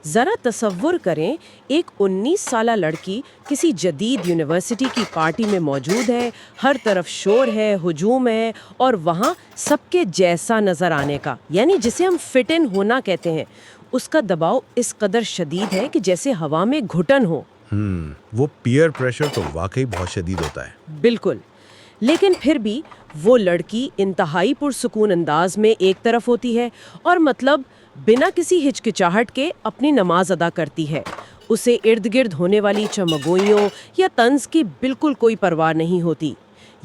ذرا تصور کریں، ایک 19 سالہ لڑکی کسی جدید یونیورسٹی کی پارٹی میں موجود ہے، ہر طرف شور ہے، ہجوم ہے، اور وہاں سب کے جیسا نظر آنے کا، یعنی جسے ہم فٹ ان ہونا کہتے ہیں، اس کا دباؤ اس قدر شدید ہے کہ جیسے ہوا میں گھٹن ہو۔ وہ پیئر پریشر تو واقعی بہت شدید ہوتا ہے۔ بالکل، لیکن پھر بھی وہ لڑکی انتہائی پرسکون انداز میں ایک طرف ہوتی ہے اور مطلب بنا کسی ہچکچاہٹ کے اپنی نماز ادا کرتی ہے۔ اسے ارد گرد ہونے والی چمگوئیوں یا طنز کی بالکل کوئی پرواہ نہیں ہوتی۔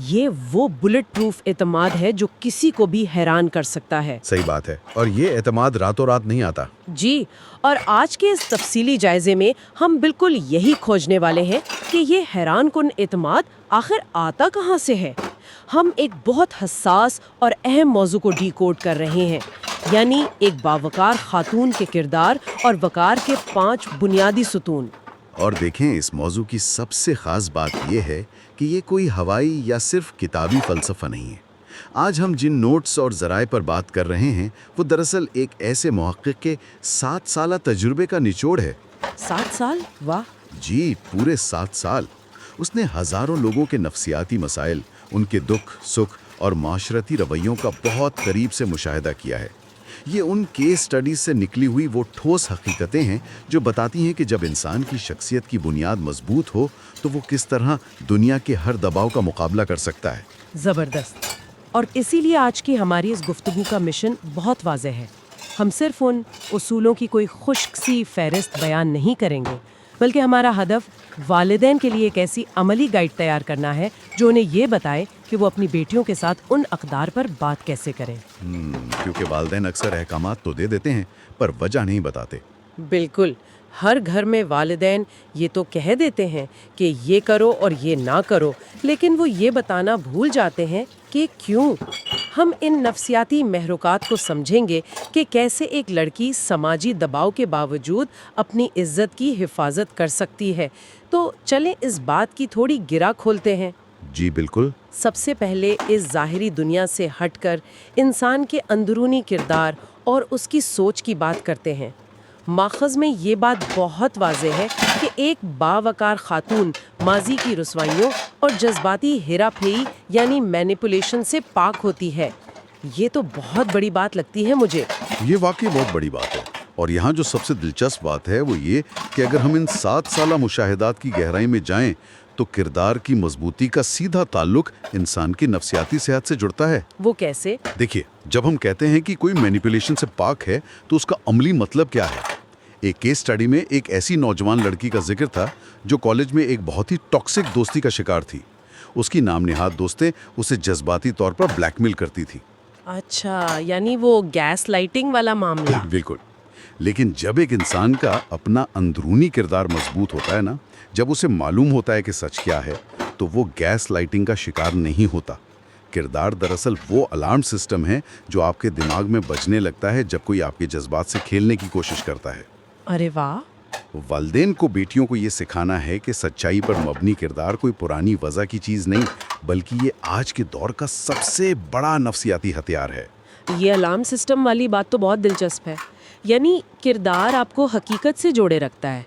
یہ وہ بلٹ پروف اعتماد ہے جو کسی کو بھی حیران کر سکتا ہے۔ صحیح بات ہے، اور یہ اعتماد راتوں رات نہیں آتا۔ جی، اور آج کے اس تفصیلی جائزے میں ہم بالکل یہی کھوجنے والے ہیں کہ یہ حیران کن اعتماد آخر آتا کہاں سے ہے۔ ہم ایک بہت حساس اور اہم موضوع کو ڈی کوڈ کر رہے ہیں، یعنی ایک باوقار خاتون کے کردار اور وقار کے 5 بنیادی ستون۔ اور دیکھیں، اس موضوع کی سب سے خاص بات یہ ہے کہ یہ کوئی ہوائی یا صرف کتابی فلسفہ نہیں ہے۔ آج ہم جن نوٹس اور ذرائع پر بات کر رہے ہیں وہ دراصل ایک ایسے محقق کے 7 سالہ تجربے کا نچوڑ ہے۔ 7 سال؟ واہ! جی، پورے 7 سال۔ اس نے ہزاروں لوگوں کے نفسیاتی مسائل، ان کے دکھ، سکھ اور معاشرتی رویوں کا بہت قریب سے مشاہدہ کیا ہے۔ یہ ان کیس سٹڈیز سے نکلی ہوئی وہ ٹھوس حقیقتیں ہیں جو بتاتی ہیں کہ جب انسان کی شخصیت کی بنیاد مضبوط ہو تو وہ کس طرح دنیا کے ہر دباؤ کا مقابلہ کر سکتا ہے۔ زبردست! اور اسی لیے آج کی ہماری اس گفتگو کا مشن بہت واضح ہے۔ ہم صرف ان اصولوں کی کوئی خشک سی فہرست بیان نہیں کریں گے، بلکہ ہمارا ہدف والدین کے لیے ایک ایسی عملی گائیڈ تیار کرنا ہے جو انہیں یہ بتائے کہ وہ اپنی بیٹیوں کے ساتھ ان اقدار پر بات کیسے کریں۔ کیونکہ والدین اکثر احکامات تو دے دیتے ہیں پر وجہ نہیں بتاتے۔ بالکل، ہر گھر میں والدین یہ تو کہہ دیتے ہیں کہ یہ کرو اور یہ نہ کرو، لیکن وہ یہ بتانا بھول جاتے ہیں کہ کیوں۔ ہم ان نفسیاتی محرکات کو سمجھیں گے کہ کیسے ایک لڑکی سماجی دباؤ کے باوجود اپنی عزت کی حفاظت کر سکتی ہے۔ تو چلیں اس بات کی تھوڑی گرہ کھولتے ہیں۔ جی بالکل۔ سب سے پہلے اس ظاہری دنیا سے ہٹ کر انسان کے اندرونی کردار اور اس کی سوچ کی بات کرتے ہیں۔ ماخذ میں یہ بات بہت واضح ہے کہ ایک باوقار خاتون ماضی کی رسوائیوں اور جذباتی ہیرا پھیری یعنی مینیپولیشن سے پاک ہوتی ہے۔ یہ تو بہت بڑی بات لگتی ہے مجھے۔ یہ واقعی بہت بڑی بات ہے، اور یہاں جو سب سے دلچسپ بات ہے وہ یہ کہ اگر ہم ان 7 سالہ مشاہدات کی گہرائی میں جائیں تو کردار کی مضبوطی کا سیدھا تعلق انسان کی نفسیاتی صحت سے جڑتا ہے۔ وہ کیسے؟ دیکھیے، جب ہم کہتے ہیں کہ کوئی مینیپولیشن سے پاک ہے تو اس کا عملی مطلب کیا ہے؟ ایک کیس سٹڈی میں ایک ایسی نوجوان لڑکی کا ذکر تھا جو کالج میں ایک بہت ہی ٹاکسک دوستی کا شکار تھی۔ اس کی نام نہاد دوستیں اسے جذباتی طور پر بلیک میل کرتی تھی۔ اچھا، یعنی وہ گیس لائٹنگ والا معاملہ۔ بالکل، لیکن جب ایک انسان کا اپنا اندرونی کردار مضبوط ہوتا ہے نا، جب اسے معلوم ہوتا ہے کہ سچ کیا ہے، تو وہ گیس لائٹنگ کا شکار نہیں ہوتا۔ کردار دراصل وہ الارم سسٹم ہے جو آپ کے دماغ میں بجنے لگتا ہے جب کوئی آپ کے جذبات سے کھیلنے کی کوشش کرتا ہے۔ ارے واہ! والدین کو بیٹیوں کو یہ سکھانا ہے کہ سچائی پر مبنی کردار کوئی پرانی وضع کی چیز نہیں، بلکہ یہ آج کے دور کا سب سے بڑا نفسیاتی ہتھیار ہے۔ یہ الارم سسٹم والی بات تو بہت دلچسپ ہے، یعنی کردار آپ کو حقیقت سے جوڑے رکھتا ہے۔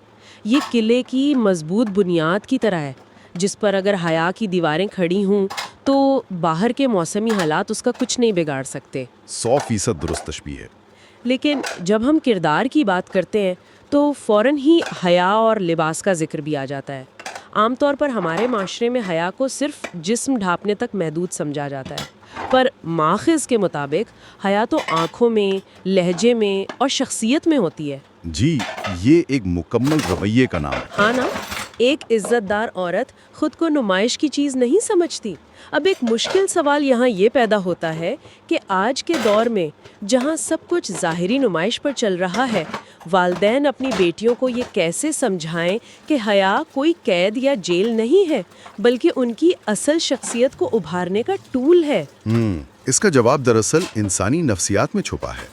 یہ قلعے کی مضبوط بنیاد کی طرح ہے جس پر اگر حیا کی دیواریں کھڑی ہوں تو باہر کے موسمی حالات اس کا کچھ نہیں بگاڑ سکتے۔ 100% درست تشبیہ ہے۔ لیکن جب ہم کردار کی بات کرتے ہیں تو فوراً ہی حیا اور لباس کا ذکر بھی آ جاتا ہے۔ عام طور پر ہمارے معاشرے میں حیا کو صرف جسم ڈھانپنے تک محدود سمجھا جاتا ہے، پر ماخذ کے مطابق حیا تو آنکھوں میں، لہجے میں اور شخصیت میں ہوتی ہے۔ جی، یہ ایک مکمل رویے کا نام ہے۔ ہاں نا، ایک عزت دار عورت خود کو نمائش کی چیز نہیں سمجھتی۔ اب ایک مشکل سوال یہاں یہ پیدا ہوتا ہے کہ آج کے دور میں جہاں سب کچھ ظاہری نمائش پر چل رہا ہے، والدین اپنی بیٹیوں کو یہ کیسے سمجھائیں کہ حیا کوئی قید یا جیل نہیں ہے، بلکہ ان کی اصل شخصیت کو ابھارنے کا ٹول ہے۔ اس کا جواب دراصل انسانی نفسیات میں چھپا ہے۔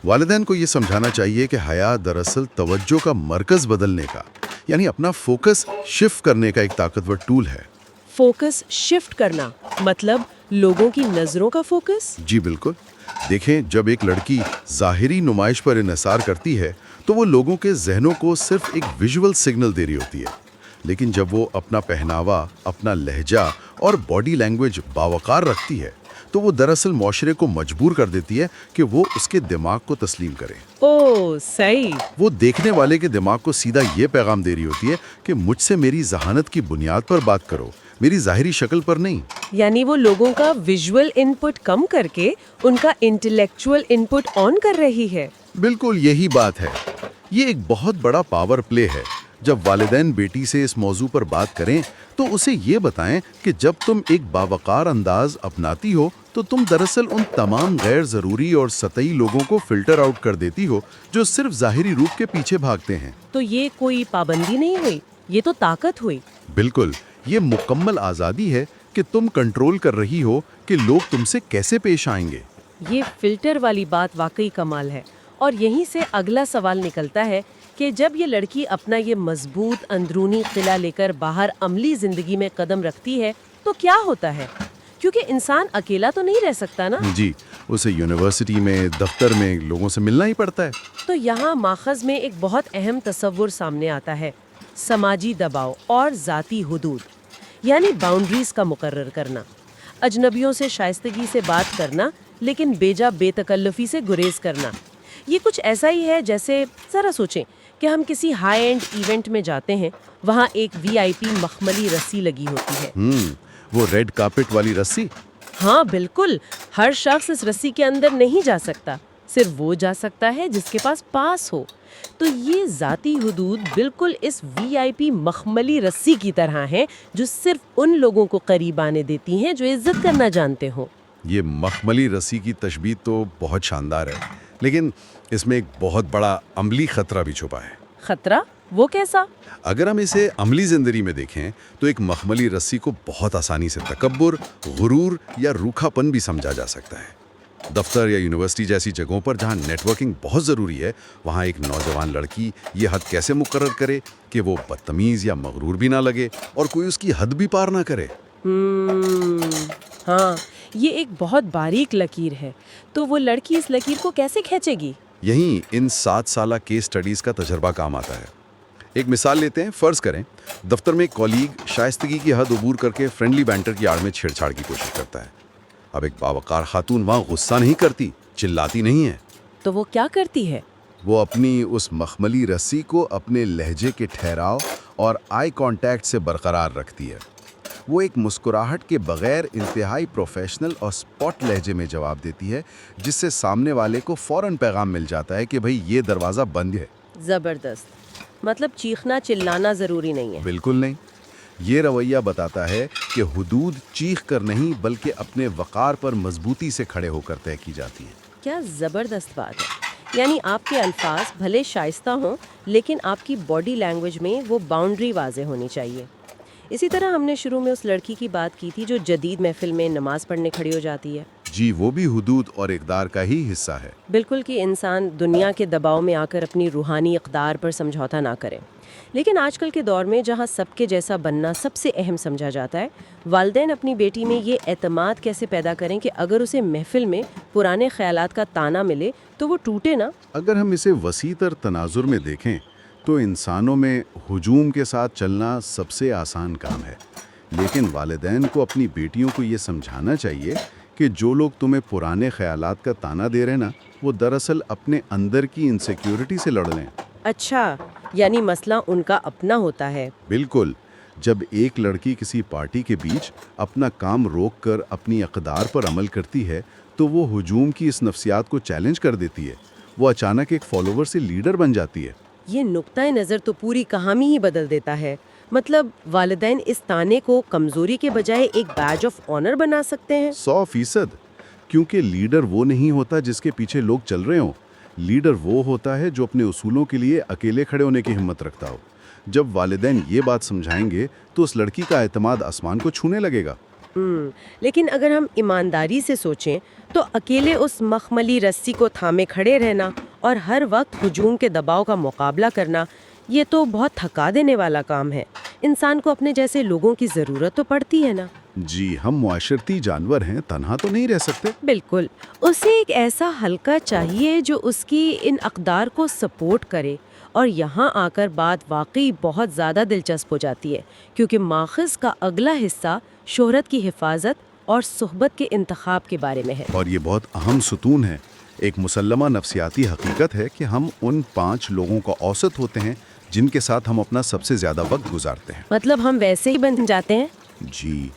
والدین کو یہ سمجھانا چاہیے کہ حیا دراصل توجہ کا مرکز بدلنے کا، یعنی اپنا فوکس شفٹ کرنے کا ایک طاقتور ٹول ہے۔ فوکس شفٹ کرنا مطلب لوگوں کی نظروں کا فوکس؟ جی بالکل۔ دیکھیں، جب ایک لڑکی ظاہری نمائش پر انحصار کرتی ہے تو وہ لوگوں کے ذہنوں کو صرف ایک ویژول سگنل دے رہی ہوتی ہے، لیکن جب وہ اپنا پہناوا، اپنا لہجہ اور باڈی لینگویج باوقار رکھتی ہے تو وہ دراصل معاشرے کو مجبور کر دیتی ہے کہ وہ اس کے دماغ کو تسلیم کرے۔ اوہ صحیح۔ وہ دیکھنے والے کے دماغ کو سیدھا یہ پیغام دے رہی ہوتی ہے کہ مجھ سے میری ذہانت کی بنیاد پر بات کرو، میری ظاہری شکل پر نہیں۔ یعنی وہ لوگوں کا ویژول ان پٹ کم کر کے ان کا انٹلیکچوئل ان پٹ آن کر رہی ہے۔ بالکل یہی بات ہے۔ یہ ایک بہت بڑا پاور پلے ہے۔ جب والدین بیٹی سے اس موضوع پر بات کریں تو اسے یہ بتائیں کہ جب تم ایک باوقار انداز اپناتی ہو تو تم دراصل ان تمام غیر ضروری اور سطحی لوگوں کو فلٹر آؤٹ کر دیتی ہو جو صرف ظاہری روپ کے پیچھے بھاگتے ہیں۔ تو یہ کوئی پابندی نہیں ہوئی، یہ تو طاقت ہوئی۔ بالکل، یہ مکمل آزادی ہے کہ تم کنٹرول کر رہی ہو کہ لوگ تم سے کیسے پیش آئیں گے۔ یہ فلٹر والی بات واقعی کمال ہے، اور یہیں سے اگلا سوال نکلتا ہے کہ جب یہ لڑکی اپنا یہ مضبوط اندرونی قلعہ لے کر باہر عملی زندگی میں قدم رکھتی ہے تو کیا ہوتا ہے؟ کیونکہ انسان اکیلا تو نہیں رہ سکتا نا۔ جی، اسے یونیورسٹی میں، دفتر میں لوگوں سے ملنا ہی پڑتا ہے۔ تو یہاں ماخذ میں ایک بہت اہم تصور سامنے آتا ہے، سماجی دباؤ اور ذاتی حدود، یعنی باؤنڈریز کا مقرر کرنا، اجنبیوں سے شائستگی سے بات کرنا لیکن بیجا بے تکلفی سے گریز کرنا۔ یہ کچھ ایسا ہی ہے جیسے ذرا سوچیں کہ ہم کسی ہائی اینڈ ایونٹ میں جاتے ہیں، وہاں ایک VIP مخملی رسی لگی ہوتی ہے۔ وہ ریڈ کارپٹ والی رسی؟ ہاں بالکل، ہر شخص اس رسی کے اندر نہیں جا سکتا، صرف وہ جا سکتا ہے جس کے پاس ہو۔ تو یہ ذاتی حدود بالکل اس VIP مخملی رسی کی طرح ہیں جو صرف ان لوگوں کو قریب آنے دیتی ہیں جو عزت کرنا جانتے ہوں۔ یہ مخملی رسی کی تشبیہ تو بہت شاندار ہے، لیکن اس میں ایک بہت بڑا عملی خطرہ بھی چھپا ہے۔ خطرہ؟ وہ کیسا؟ اگر ہم اسے عملی زندگی میں دیکھیں تو ایک مخملی رسی کو بہت آسانی سے تکبر، غرور یا روکھا پن بھی سمجھا جا سکتا ہے۔ دفتر یا یونیورسٹی جیسی جگہوں پر جہاں نیٹ ورکنگ بہت ضروری ہے، وہاں ایک نوجوان لڑکی یہ حد کیسے مقرر کرے کہ وہ بدتمیز یا مغرور بھی نہ لگے اور کوئی اس کی حد بھی پار نہ کرے؟ ہاں، یہ ایک بہت باریک لکیر ہے۔ تو وہ لڑکی اس لکیر کو کیسے کھینچے گی؟ یہیں ان 7 سالہ کیس سٹڈیز کا تجربہ کام آتا ہے۔ ایک مثال لیتے ہیں، فرض کریں دفتر میں ایک کولیگ شائستگی کی حد عبور کر کے فرینڈلی بینٹر کی آڑ میں چھیڑ چھاڑ کی کوشش کرتا ہے۔ اب ایک باوقار خاتون وہاں غصہ نہیں کرتی، چلاتی نہیں ہے۔ تو وہ کیا کرتی ہے؟ وہ اپنی اس مخملی رسی کو اپنے لہجے کے ٹھہراؤ اور آئی کانٹیکٹ سے برقرار رکھتی ہے۔ وہ ایک مسکراہٹ کے بغیر انتہائی پروفیشنل اور سپاٹ لہجے میں جواب دیتی ہے، جس سے سامنے والے کو فوراً پیغام مل جاتا ہے کہ بھئی یہ دروازہ بند ہے۔ زبردست، مطلب چیخنا چلانا ضروری نہیں ہے۔ بالکل نہیں۔ یہ رویہ بتاتا ہے کہ حدود چیخ کر نہیں بلکہ اپنے وقار پر مضبوطی سے کھڑے ہو کر طے کی جاتی ہے۔ کیا زبردست بات ہے، یعنی آپ کے الفاظ بھلے شائستہ ہوں لیکن آپ کی باڈی لینگویج میں وہ باؤنڈری واضح ہونی چاہیے۔ اسی طرح ہم نے شروع میں اس لڑکی کی بات کی تھی جو جدید محفل میں نماز پڑھنے کھڑی ہو جاتی ہے۔ جی، وہ بھی حدود اور اقدار کا ہی حصہ ہے۔ بالکل، کہ انسان دنیا کے دباؤ میں آ کر اپنی روحانی اقدار پر سمجھوتا نہ کرے۔ لیکن آج کل کے دور میں جہاں سب کے جیسا بننا سب سے اہم سمجھا جاتا ہے، والدین اپنی بیٹی میں یہ اعتماد کیسے پیدا کریں کہ اگر اسے محفل میں پرانے خیالات کا تانا ملے تو وہ ٹوٹے نہ؟ اگر ہم اسے وسیع تر تناظر میں دیکھیں تو انسانوں میں ہجوم کے ساتھ چلنا سب سے آسان کام ہے، لیکن والدین کو اپنی بیٹیوں کو یہ سمجھانا چاہیے کہ جو لوگ تمہیں پرانے خیالات کا تانا دے رہے نا، وہ دراصل اپنے اندر کی انسیکیورٹی سے لڑ رہے ہیں۔ اچھا، یعنی مسئلہ ان کا اپنا ہوتا ہے۔ بالکل۔ جب ایک لڑکی کسی پارٹی کے بیچ اپنا کام روک کر اپنی اقدار پر عمل کرتی ہے تو وہ ہجوم کی اس نفسیات کو چیلنج کر دیتی ہے۔ وہ اچانک ایک فالوور سے لیڈر بن جاتی ہے۔ یہ نقطۂ نظر تو پوری کہانی ہی بدل دیتا ہے۔ مطلب والدین اس تانے کو کمزوری کے بجائے ایک بیج آف آنر بنا سکتے ہیں۔ 100%، کیونکہ لیڈر وہ نہیں ہوتا جس کے پیچھے لوگ چل رہے ہوں۔ لیڈر وہ ہوتا ہے جو اپنے اصولوں کے لیے اکیلے کھڑے ہونے کی ہمت رکھتا ہو۔ جب والدین یہ بات سمجھائیں گے تو اس لڑکی کا اعتماد آسمان کو چھونے لگے گا۔ لیکن اگر ہم ایمانداری سے سوچیں تو اکیلے اس مخملی رسی کو تھامے کھڑے رہنا اور ہر وقت ہجوم کے دباؤ کا مقابلہ کرنا، یہ تو بہت تھکا دینے والا کام ہے. انسان کو اپنے جیسے لوگوں کی ضرورت تو پڑتی ہے نا. جی، ہم معاشرتی جانور ہیں، تنہا تو نہیں رہ سکتے. بالکل. اسے ایک ایسا حلقہ چاہیے جو اس کی ان اقدار کو سپورٹ کرے. اور یہاں آ کر بات واقعی بہت زیادہ دلچسپ ہو جاتی ہے، کیونکہ ماخذ کا اگلا حصہ شہرت کی حفاظت اور صحبت کے انتخاب کے بارے میں ہے. اور یہ بہت اہم ستون ہے. ایک مسلمہ نفسیاتی حقیقت ہے کہ ہم ان 5 لوگوں کا اوسط ہوتے ہیں جن کے ساتھ ہم اپنا سب سے زیادہ وقت گزارتے ہیں. مطلب ہم ویسے ہی بن جاتے ہیں. جی،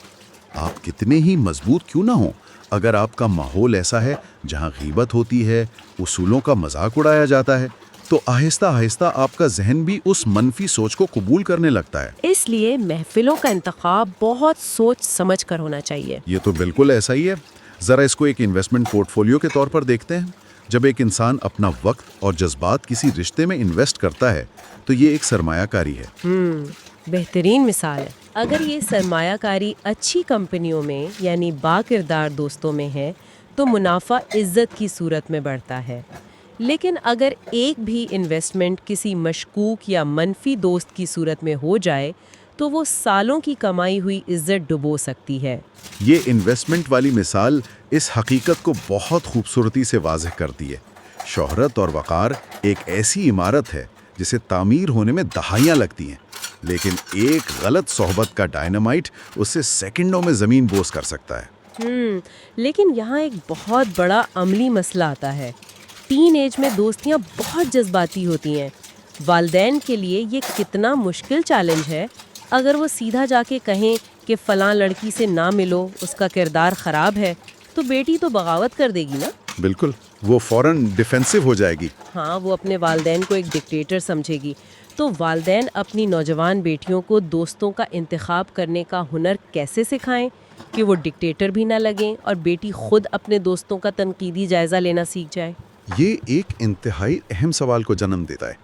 آپ کتنے ہی مضبوط کیوں نہ ہوں، اگر آپ کا ماحول ایسا ہے جہاں غیبت ہوتی ہے، اصولوں کا مذاق اڑایا جاتا ہے، تو آہستہ آہستہ آپ کا ذہن بھی اس منفی سوچ کو قبول کرنے لگتا ہے. اس لیے محفلوں کا انتخاب بہت سوچ سمجھ کر ہونا چاہیے. یہ تو بالکل ایسا ہی ہے. ذرا اس کو ایک انویسٹمنٹ پورٹ فولیو کے طور پر دیکھتے ہیں. جب ایک انسان اپنا وقت اور جذبات کسی رشتے میں انویسٹ کرتا ہے تو یہ ایک سرمایہ کاری ہے. بہترین مثال ہے. اگر یہ سرمایہ کاری اچھی کمپنیوں میں یعنی با کردار دوستوں میں ہے تو منافع عزت کی صورت میں بڑھتا ہے. لیکن اگر ایک بھی انویسٹمنٹ کسی مشکوک یا منفی دوست کی صورت میں ہو جائے تو وہ سالوں کی کمائی ہوئی عزت ڈبو سکتی ہے. یہ انویسٹمنٹ والی مثال اس حقیقت کو بہت خوبصورتی سے واضح کرتی ہے. شہرت اور وقار ایک ایسی عمارت ہے جسے تعمیر ہونے میں دہائیاں لگتی ہیں، لیکن ایک غلط صحبت کا ڈائنامائٹ اسے سیکنڈوں میں زمین بوس کر سکتا ہے. لیکن یہاں ایک بہت بڑا عملی مسئلہ آتا ہے. ٹین ایج میں دوستیاں بہت جذباتی ہوتی ہیں. والدین کے لیے یہ کتنا مشکل چیلنج ہے. اگر وہ سیدھا جا کے کہیں کہ فلاں لڑکی سے نہ ملو، اس کا کردار خراب ہے، تو بیٹی تو بغاوت کر دے گی نا. بالکل، وہ فوراً ڈیفینسو ہو جائے گی. ہاں، وہ اپنے والدین کو ایک ڈکٹیٹر سمجھے گی. تو والدین اپنی نوجوان بیٹیوں کو دوستوں کا انتخاب کرنے کا ہنر کیسے سکھائیں کہ وہ ڈکٹیٹر بھی نہ لگیں اور بیٹی خود اپنے دوستوں کا تنقیدی جائزہ لینا سیکھ جائے؟ یہ ایک انتہائی اہم سوال کو جنم دیتا ہے،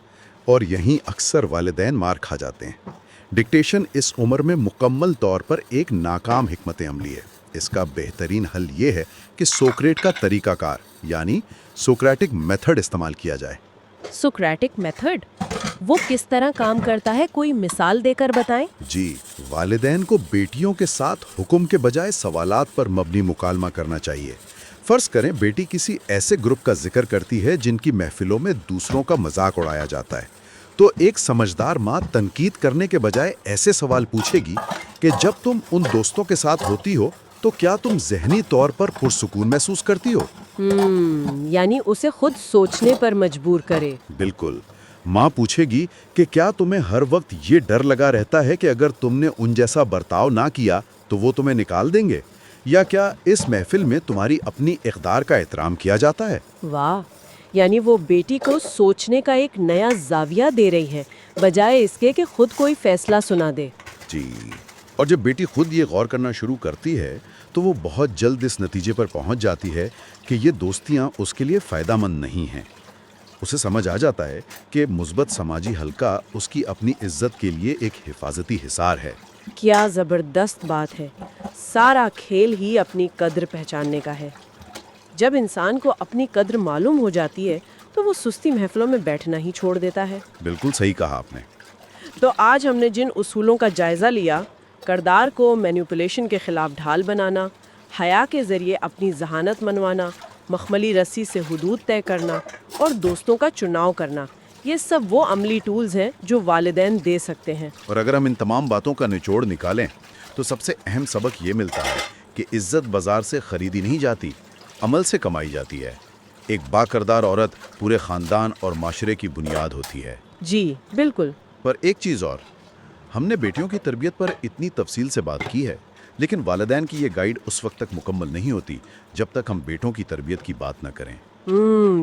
اور یہیں اکثر والدین مار کھا جاتے ہیں. ڈکٹیشن اس عمر میں مکمل طور پر ایک ناکام حکمت عملی ہے. اس کا بہترین حل یہ ہے کہ سوکریٹ کا طریقہ کار یعنی سوکریٹک میتھڈ استعمال کیا جائے. سوکریٹک میتھڈ وہ کس طرح کام کرتا ہے؟ کوئی مثال دے کر بتائیں. جی، والدین کو بیٹیوں کے ساتھ حکم کے بجائے سوالات پر مبنی مکالمہ کرنا چاہیے. فرض کریں بیٹی کسی ایسے گروپ کا ذکر کرتی ہے جن کی محفلوں میں دوسروں کا مذاق اڑایا جاتا ہے، تو ایک سمجھدار ماں تنقید کرنے کے بجائے ایسے سوال پوچھے گی کہ جب تم ان دوستوں کے ساتھ ہوتی ہو تو کیا تم ذہنی طور پر پرسکون محسوس کرتی ہو؟ یعنی اسے خود سوچنے پر مجبور کرے. بالکل. ماں پوچھے گی کہ کیا تمہیں ہر وقت یہ ڈر لگا رہتا ہے کہ اگر تم نے ان جیسا برتاؤ نہ کیا تو وہ تمہیں نکال دیں گے، یا کیا اس محفل میں تمہاری اپنی اقدار کا احترام کیا جاتا ہے؟ واہ، یعنی وہ بیٹی کو سوچنے کا ایک نیا زاویہ دے رہی ہے بجائے اس کے کہ خود کوئی فیصلہ سنا دے. جی، اور جب بیٹی خود یہ غور کرنا شروع کرتی ہے تو وہ بہت جلد اس نتیجے پر پہنچ جاتی ہے کہ یہ دوستیاں اس کے لیے فائدہ مند نہیں ہیں. اسے سمجھ آ جاتا ہے کہ مثبت سماجی حلقہ اس کی اپنی عزت کے لیے ایک حفاظتی حصار ہے. کیا زبردست بات ہے. سارا کھیل ہی اپنی قدر پہچاننے کا ہے. جب انسان کو اپنی قدر معلوم ہو جاتی ہے تو وہ سستی محفلوں میں بیٹھنا ہی چھوڑ دیتا ہے. بالکل صحیح کہا آپ نے. تو آج ہم نے جن اصولوں کا جائزہ لیا، کردار کو مینیپولیشن کے خلاف ڈھال بنانا، حیا کے ذریعے اپنی ذہانت منوانا، مخملی رسی سے حدود طے کرنا اور دوستوں کا چناؤ کرنا، یہ سب وہ عملی ٹولز ہیں جو والدین دے سکتے ہیں. اور اگر ہم ان تمام باتوں کا نچوڑ نکالیں تو سب سے اہم سبق یہ ملتا ہے کہ عزت بازار سے خریدی نہیں جاتی، عمل سے کمائی جاتی ہے. ایک با کردار عورت پورے خاندان اور معاشرے کی بنیاد ہوتی ہے. جی بالکل. پر ایک چیز اور، ہم نے بیٹیوں کی تربیت پر اتنی تفصیل سے بات کی ہے، لیکن والدین کی یہ گائیڈ اس وقت تک مکمل نہیں ہوتی جب تک ہم بیٹوں کی تربیت کی بات نہ کریں.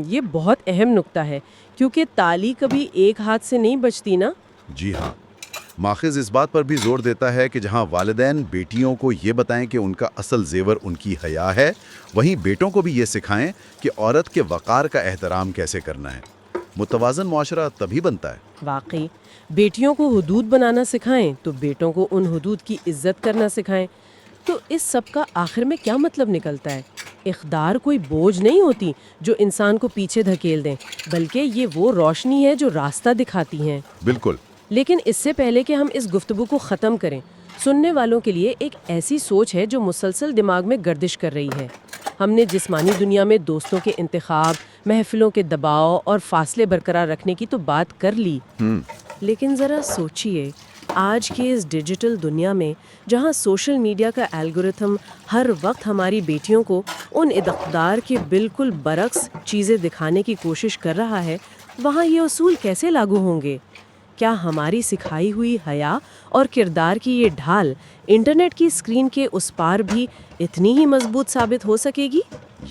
یہ بہت اہم نکتہ ہے، کیونکہ تالی کبھی ایک ہاتھ سے نہیں بجتی نا. جی ہاں، ماخذ اس بات پر بھی زور دیتا ہے کہ جہاں والدین بیٹیوں کو یہ بتائیں کہ ان کا اصل زیور ان کی حیا ہے، وہیں بیٹوں کو بھی یہ سکھائیں کہ عورت کے وقار کا احترام کیسے کرنا ہے. متوازن معاشرہ تبھی بنتا ہے. واقعی، بیٹیوں کو حدود بنانا سکھائیں تو بیٹوں کو ان حدود کی عزت کرنا سکھائیں. تو اس سب کا آخر میں کیا مطلب نکلتا ہے؟ اقدار کوئی بوجھ نہیں ہوتی جو انسان کو پیچھے دھکیل دیں، بلکہ یہ وہ روشنی ہے جو راستہ دکھاتی ہیں۔ بالکل۔ لیکن اس سے پہلے کہ ہم اس گفتگو کو ختم کریں، سننے والوں کے لیے ایک ایسی سوچ ہے جو مسلسل دماغ میں گردش کر رہی ہے۔ ہم نے جسمانی دنیا میں دوستوں کے انتخاب، محفلوں کے دباؤ اور فاصلے برقرار رکھنے کی تو بات کر لی، لیکن ذرا سوچئے، آج کے اس ڈیجیٹل دنیا میں جہاں سوشل میڈیا کا الگورتھم ہر وقت ہماری بیٹیوں کو ان اقدار کے بالکل برعکس چیزیں دکھانے کی کوشش کر رہا ہے، وہاں یہ اصول کیسے لاگو ہوں گے؟ کیا ہماری سکھائی ہوئی حیا اور کردار کی یہ ڈھال انٹرنیٹ کی اسکرین کے اس پار بھی اتنی ہی مضبوط ثابت ہو سکے گی؟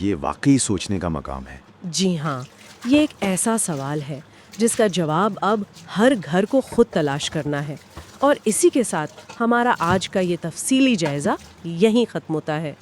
یہ واقعی سوچنے کا مقام ہے۔ جی ہاں، یہ ایک ایسا سوال ہے جس کا جواب اب ہر گھر کو خود تلاش کرنا ہے، اور اسی کے ساتھ ہمارا آج کا یہ تفصیلی جائزہ یہیں ختم ہوتا ہے۔